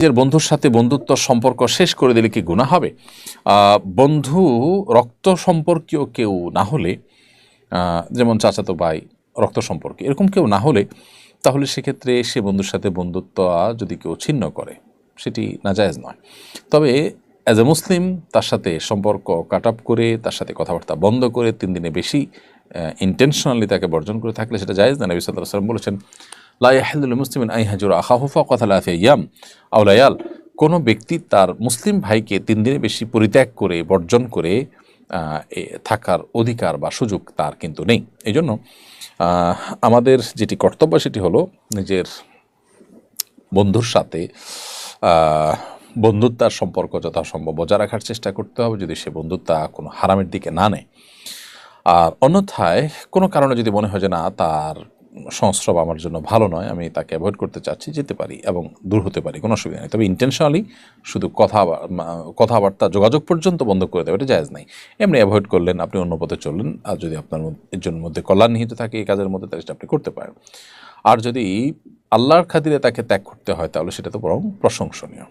নিজের বন্ধুর সাথে বন্ধুত্ব সম্পর্ক শেষ করে দিলে কি গুনাহ হবে? বন্ধু রক্ত সম্পর্কীয় কেউ না হলে, যেমন চাচাতো ভাই, রক্ত সম্পর্কে এরকম কেউ না হলে, তাহলে সেক্ষেত্রে সে বন্ধুর সাথে বন্ধুত্ব যদি কেউ ছিন্ন করে, সেটি নাজায়েজ নয়। তবে অ্যাজ এ মুসলিম তার সাথে সম্পর্ক কাট আপ করে, তার সাথে কথাবার্তা বন্ধ করে 3 দিনে বেশি ইন্টেনশনালি তাকে বর্জন করে থাকলে সেটা জায়েজ না। নবী সাল্লাল্লাহু আলাইহি ওয়াসাল্লাম বলেছেন, লা ইয়াহিল্লু লিল মুসলিমিন আন ইয়াহজুরা আখাহু ফাওকা সালাসি আইয়াম আও লায়াল। কোনো ব্যক্তি তার মুসলিম ভাইকে 3 দিনের বেশি পরিত্যাগ করে, বর্জন করে থাকার অধিকার বা সুযোগ তার কিন্তু নেই। এই জন্য আমাদের যেটি কর্তব্য সেটি হলো নিজের বন্ধুর সাথে বন্ধুত্বার সম্পর্ক যথাসম্ভব বজায় রাখার চেষ্টা করতে হবে, যদি সে বন্ধুত্বা কোনো হারামের দিকে না নেয়। আর অন্যথায় কোনো কারণে যদি মনে হয় যে না, তার সংস্রব আমার জন্য ভালো নয়, আমি তাকে অ্যাভয়েড করতে চাচ্ছি, যেতে পারি এবং দূর হতে পারি, কোনো অসুবিধা নেই। তবে ইন্টেনশনালি শুধু কথাবার্তা যোগাযোগ পর্যন্ত বন্ধ করে দেওয়া, এটা জায়েজ নাই। এমনি অ্যাভয়েড করলেন, আপনি অন্য পথে চললেন, আর যদি আপনার এর জন্য মধ্যে কল্যাণ নিহিত থাকে এই কাজের মধ্যে, তাহলে সেটা আপনি করতে পারেন। আর যদি আল্লাহর খাতিরে তাকে ত্যাগ করতে হয়, তাহলে সেটা তো বরং প্রশংসনীয়।